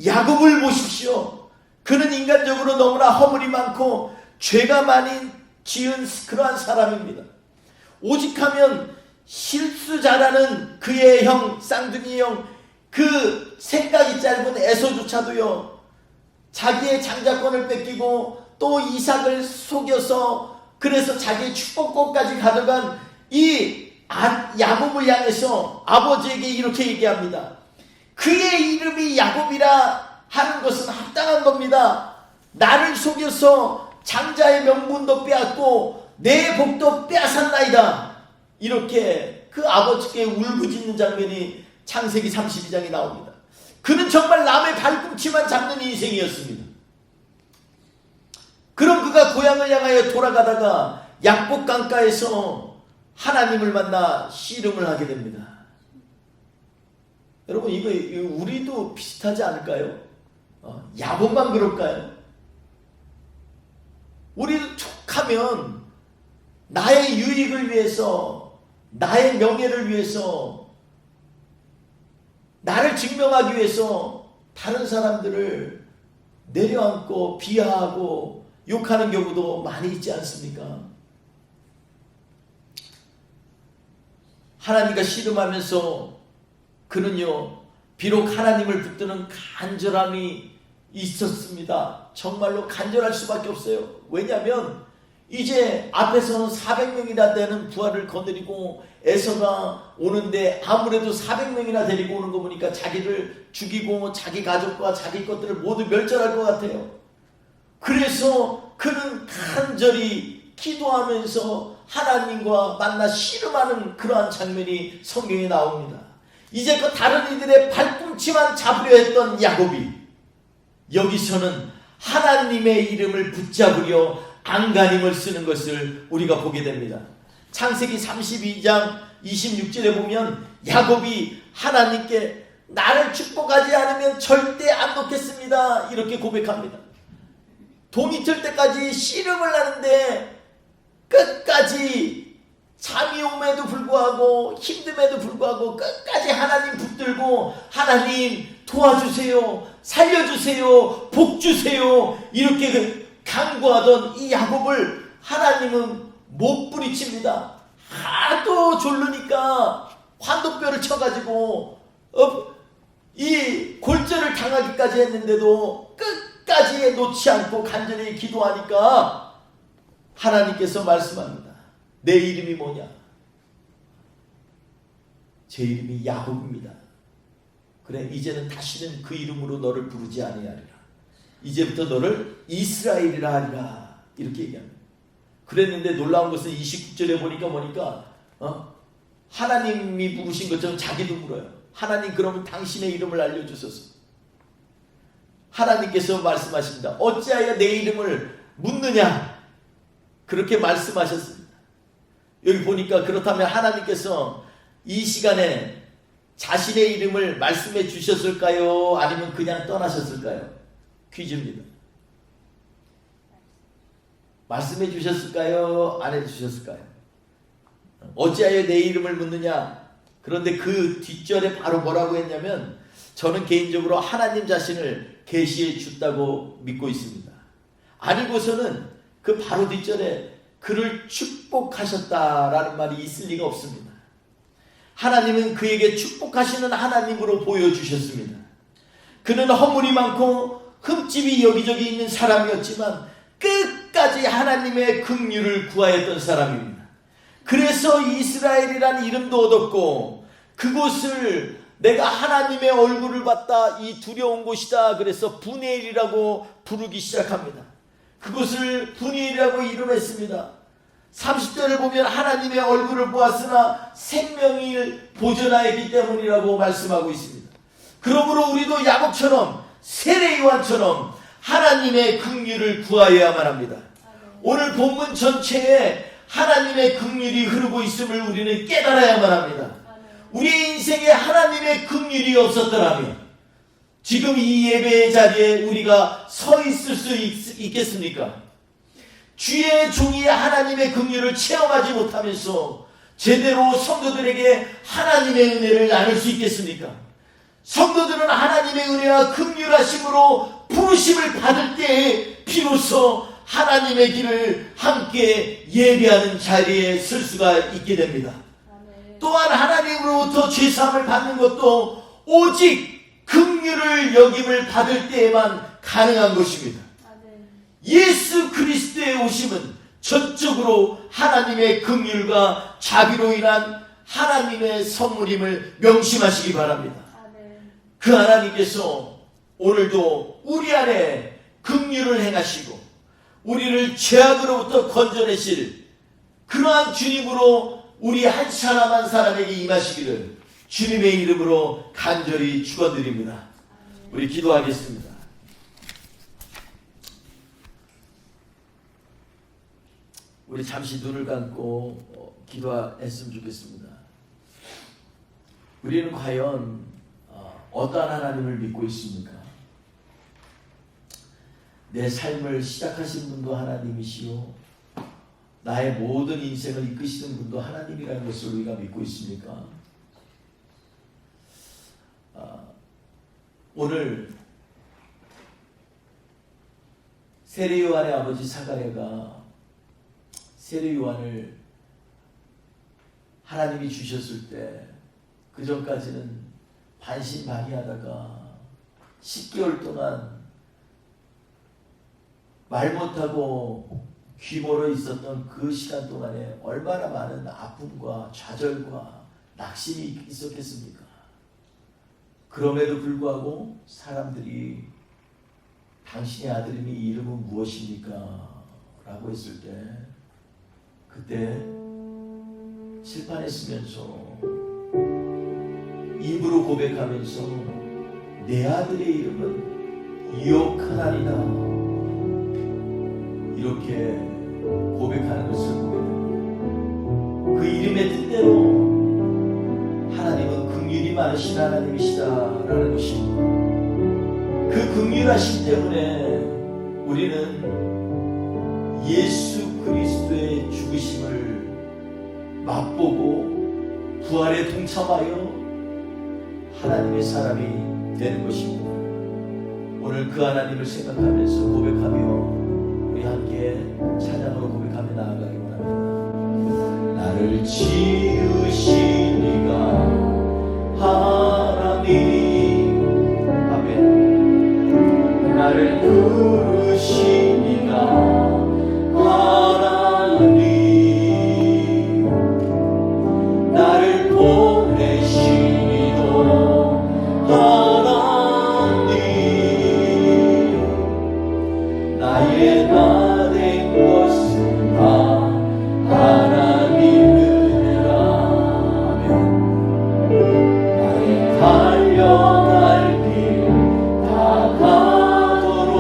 야곱을 보십시오. 그는 인간적으로 너무나 허물이 많고 죄가 많이 지은 그러한 사람입니다. 오직하면 실수자라는 그의 형 쌍둥이 형 그 생각이 짧은 에서조차도요 자기의 장자권을 뺏기고 또 이삭을 속여서 그래서 자기의 축복권까지 가져간 이 야곱을 향해서 아버지에게 이렇게 얘기합니다. 그의 이름이 야곱이라 하는 것은 합당한 겁니다. 나를 속여서 장자의 명분도 빼앗고 내 복도 빼앗았나이다. 이렇게 그 아버지께 울부짖는 장면이 창세기 32장에 나옵니다. 그는 정말 남의 발꿈치만 잡는 인생이었습니다. 그럼 그가 고향을 향하여 돌아가다가 약복 강가에서 하나님을 만나 씨름을 하게 됩니다. 여러분 이거 우리도 비슷하지 않을까요? 야곱만 그럴까요? 우리도 툭하면 나의 유익을 위해서, 나의 명예를 위해서, 나를 증명하기 위해서 다른 사람들을 내려앉고 비하하고 욕하는 경우도 많이 있지 않습니까? 하나님과 씨름하면서 그는요, 비록 하나님을 붙드는 간절함이 있었습니다. 정말로 간절할 수밖에 없어요. 왜냐하면 이제 앞에서는 400명이나 되는 부하를 거느리고 에서가 오는데 아무래도 400명이나 데리고 오는 거 보니까 자기를 죽이고 자기 가족과 자기 것들을 모두 멸절할 것 같아요. 그래서 그는 간절히 기도하면서 하나님과 만나 씨름하는 그러한 장면이 성경에 나옵니다. 이제껏 다른 이들의 발꿈치만 잡으려 했던 야곱이 여기서는 하나님의 이름을 붙잡으려 안간힘을 쓰는 것을 우리가 보게 됩니다. 창세기 32장 26절에 보면 야곱이 하나님께 나를 축복하지 않으면 절대 안 놓겠습니다, 이렇게 고백합니다. 동이 틀 때까지 씨름을 하는데 끝까지 잠이 옴에도 불구하고 힘듦에도 불구하고 끝까지 하나님 붙들고 하나님 도와주세요, 살려주세요, 복 주세요, 이렇게 간구하던 이 야곱을 하나님은 못 부리칩니다. 하도 졸르니까 환도뼈를 쳐가지고 이 골절을 당하기까지 했는데도 끝까지 놓지 않고 간절히 기도하니까 하나님께서 말씀합니다. 내 이름이 뭐냐? 제 이름이 야곱입니다. 그래, 이제는 다시는 그 이름으로 너를 부르지 아니하리라. 이제부터 너를 이스라엘이라 하리라, 이렇게 얘기합니다. 그랬는데 놀라운 것은 29절에 보니까 하나님이 부르신 것처럼 자기도 물어요. 하나님, 그러면 당신의 이름을 알려주소서. 하나님께서 말씀하십니다. 어찌하여 내 이름을 묻느냐? 그렇게 말씀하셨습니다. 여기 보니까 그렇다면 하나님께서 이 시간에 자신의 이름을 말씀해 주셨을까요? 아니면 그냥 떠나셨을까요? 퀴즈입니다. 말씀해 주셨을까요? 안 해 주셨을까요? 어찌하여 내 이름을 묻느냐? 그런데 그 뒷절에 바로 뭐라고 했냐면, 저는 개인적으로 하나님 자신을 계시해 줬다고 믿고 있습니다. 아니고서는 그 바로 뒷절에 그를 축복하셨다라는 말이 있을 리가 없습니다. 하나님은 그에게 축복하시는 하나님으로 보여주셨습니다. 그는 허물이 많고 흠집이 여기저기 있는 사람이었지만 끝까지 하나님의 긍휼을 구하였던 사람입니다. 그래서 이스라엘이라는 이름도 얻었고, 그곳을 내가 하나님의 얼굴을 봤다, 이 두려운 곳이다, 그래서 브니엘이라고 부르기 시작합니다. 그곳을 브니엘이라고 이름했습니다. 30절을 보면 하나님의 얼굴을 보았으나 생명을 보존하였기 때문이라고 말씀하고 있습니다. 그러므로 우리도 야곱처럼 세례 요한처럼 하나님의 긍휼을 구하여야만 합니다. 오늘 본문 전체에 하나님의 긍휼이 흐르고 있음을 우리는 깨달아야만 합니다. 우리 인생에 하나님의 긍휼이 없었더라면 지금 이 예배의 자리에 우리가 서 있을 수 있겠습니까? 주의 종이 하나님의 긍휼을 체험하지 못하면서 제대로 성도들에게 하나님의 은혜를 나눌 수 있겠습니까? 성도들은 하나님의 은혜와 긍휼하심으로 부르심을 받을 때에 비로소 하나님의 길을 함께 예배하는 자리에 설 수가 있게 됩니다. 또한 하나님으로부터 죄사함을 받는 것도 오직 긍휼을 여김을 받을 때에만 가능한 것입니다. 예수 그리스도의 오심은 전적으로 하나님의 긍휼과 자비로 인한 하나님의 선물임을 명심하시기 바랍니다. 그 하나님께서 오늘도 우리 안에 긍휼을 행하시고 우리를 죄악으로부터 건져내실 그러한 주님으로 우리 한 사람 한 사람에게 임하시기를 주님의 이름으로 간절히 축원드립니다. 우리 기도하겠습니다. 우리 잠시 눈을 감고 기도했으면 좋겠습니다. 우리는 과연 어떠한 하나님을 믿고 있습니까? 내 삶을 시작하신 분도 하나님이시요 나의 모든 인생을 이끄시는 분도 하나님이라는 것을 우리가 믿고 있습니까? 오늘 세례 요한의 아버지 사가랴가 세례 요한을 하나님이 주셨을 때 그 전까지는 반신반의하다가 10개월 동안 말 못하고 귀 멀어 있었던 그 시간 동안에 얼마나 많은 아픔과 좌절과 낙심이 있었겠습니까? 그럼에도 불구하고 사람들이 당신의 아들님의 이름은 무엇입니까? 라고 했을 때 그때 칠판에 쓰면서 입으로 고백하면서 내 아들의 이름은 유혹하나니라 이렇게 고백하는 것을 보게 됩니다. 그 이름의 뜻대로 하나님은 긍휼이 많으신 하나님이시다라는 것입니다. 그 긍휼하심 때문에 우리는 예수 그리스도의 죽으심을 맛보고 부활에 동참하여 하나님의 사람이 되는 것입니다. 오늘 그 하나님을 생각하면서 고백하며 우리 함께 찬양으로 고백하며 나아가기 원합니다. 나를 지으신 이가 하나님 아멘. 나를 부르신 이가 하나님 나를 보내신 하나님 나의 나 된 것은 다 하나님 은혜라 하면 나의 달려갈 길 다 가도록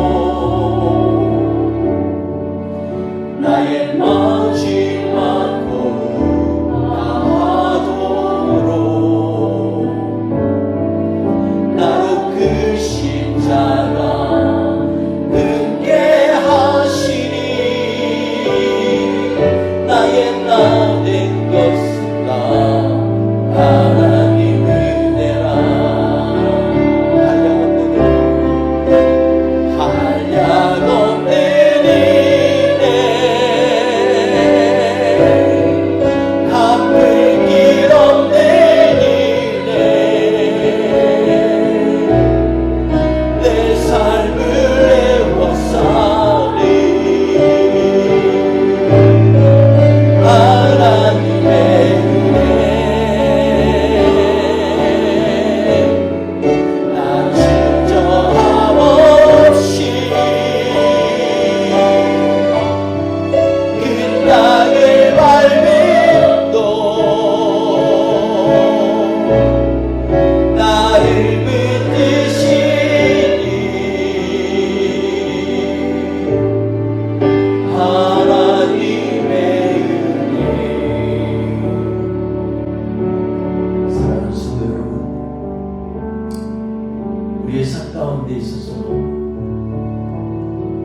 나의 마지막 걸음 다 하도록 나로 그 십자가 은게 하시니 나의 나 된 것은 다 하나님 은혜라 한량없는 은혜 갚을 길 없는 은혜 내 삶을 애워싸리 하나님의 은혜 나 주저함 없이 그 땅을 밟음도 나를 붙드시니 하나님의 은혜. 사랑하는 성도 여러분, 우리의 삶 가운데 있어서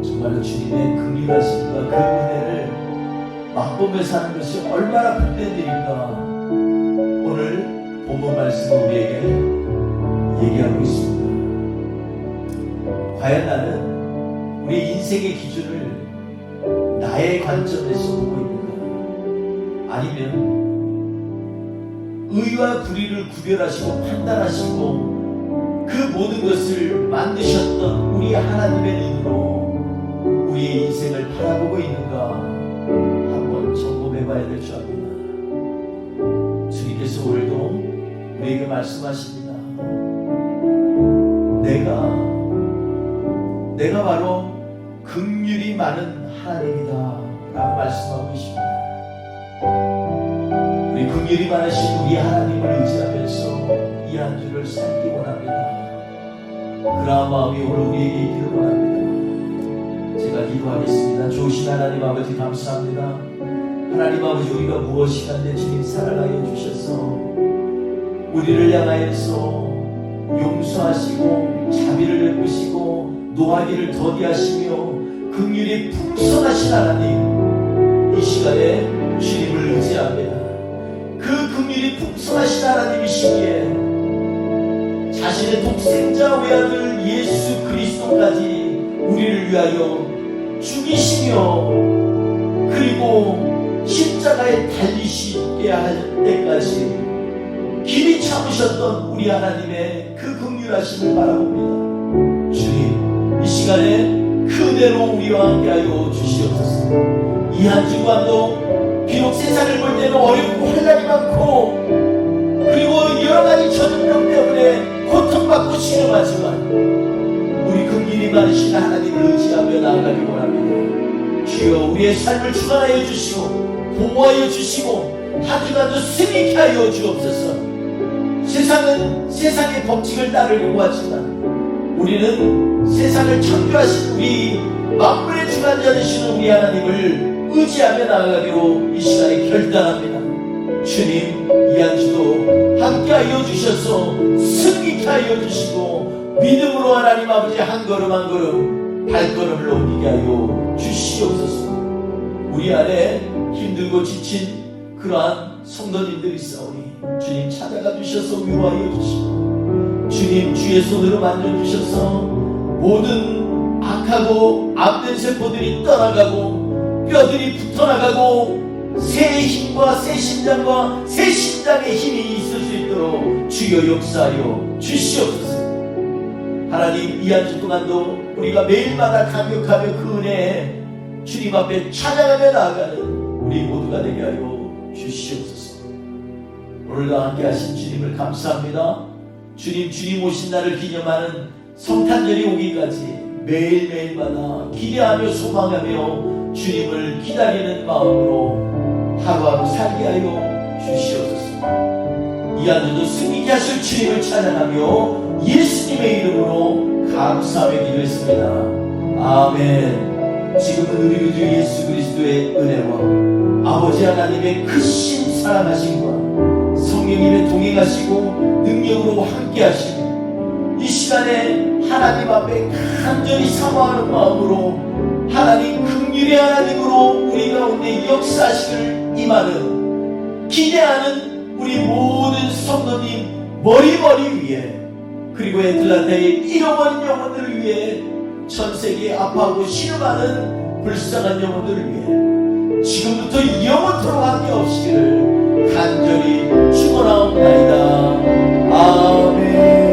정말로 주님의 긍휼하심과 그 은혜를 맛보며 사는 것이 얼마나 복된 일인가 오늘 본문 말씀은 우리에게 얘기하고 있습니다. 과연 나는 우리 인생의 기준을 나의 관점에서 보고 있는가? 아니면 의와 불의를 구별하시고 판단하시고 그 모든 것을 만드셨던 우리 하나님의 눈으로 우리의 인생을 바라보고 있는가 한번 점검해봐야 될 줄 압니다. 주님께서 오늘도 우리에게 말씀하십니다. 내가 바로 긍휼이 많은 하나님이다 라고 말씀하고 계십니다. 우리 긍휼이 많으신 우리 하나님을 의지하면서 이 한 주를 살기 원합니다. 그러한 마음이 오늘 우리에게 있기를 원합니다. 제가 기도하겠습니다. 좋으신 하나님 아버지 감사합니다. 하나님 아버지 우리가 무엇이간데 주님 사랑하여 주셔서 우리를 향하여서 용서하시고 자비를 베푸시고 노하기를 더디하시며 긍휼이 풍성하신 하나님, 이 시간에 주님을 의지합니다. 그 긍휼이 풍성하신 하나님이시기에 자신의 독생자 외아들 예수 그리스도까지 우리를 위하여 죽이시며 그리고 십자가에 달리시게 할 때까지 길이 참으셨던 우리 하나님의 그 긍휼하심을 바라봅니다. 주님, 이 시간에 그 은혜로 우리와 함께하여 주시옵소서. 이 한 주간도 비록 세상을 볼 때는 어렵고 환난이 많고 그리고 여러가지 전염병 때문에 고통받고 신음하지만 우리 긍휼이 많으신 하나님을 의지하며 나아가기 원합니다. 주여, 우리의 삶을 주관하여 주시고 보호하여 주시고 한 주간도 승리케 하여 주옵소서. 세상은 세상의 법칙을 따르려고 하지만 우리는 세상을 창조하신 우리 만물의 주관자 되시는 우리 하나님을 의지하며 나아가기로 이 시간에 결단합니다. 주님, 이 한 주도 함께하여 주셔서 승리케 하여 주시고 믿음으로 하나님 아버지 한 걸음 한 걸음 발걸음을 옮기게 하여 주시옵소서. 우리 안에 힘들고 지친 그러한 성도님들이 있사오니 주님 찾아가 주셔서 위로하여 주시고 주님 주의 손으로 만져주셔서 모든 악하고 암된 세포들이 떠나가고 뼈들이 붙어나가고 새 힘과 새 심장과 새 심장의 힘이 있을 수 있도록 주여 역사하여 주시옵소서. 하나님, 이 한 주 동안도 우리가 매일마다 감격하며 그 은혜에 주님 앞에 찬양하며 나아가는 우리 모두가 되게 하여 주시옵소서. 오늘도 함께 하신 주님을 감사합니다. 주님 오신 날을 기념하는 성탄절이 오기까지 매일매일마다 기대하며 소망하며 주님을 기다리는 마음으로 하루하루 살게 하여 주시옵소서. 이 한 주도 승리케 하실 주님을 찬양하며 예수님의 이름으로 감사하며 기도했습니다. 아멘. 지금은 우리 주 예수 그리스도의 은혜와 아버지 하나님의 크신 사랑하심과 성령님의 동행하시고 능력으로 함께하시고 이 시간에 하나님 앞에 간절히 사모하는 마음으로 하나님 긍휼의 하나님으로 우리 가운데 역사하시기를 임하는 기대하는 우리 모든 성도님 머리 위에 그리고 애틀란타의 잃어버린 영혼들을 위해 전세계에 아파하고 신음하는 불쌍한 영혼들을 위해 지금부터 영원토록 함께 없시기를 간절히 축원하옵나이다. 아멘.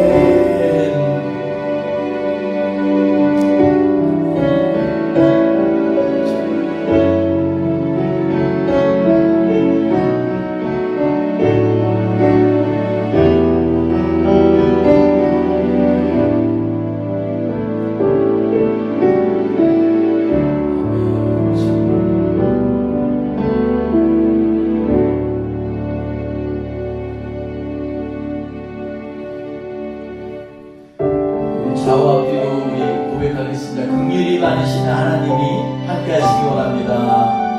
좌와 뒤로 우리 고백하겠습니다. 긍휼이 많으신 하나님이 함께 하시기 원합니다.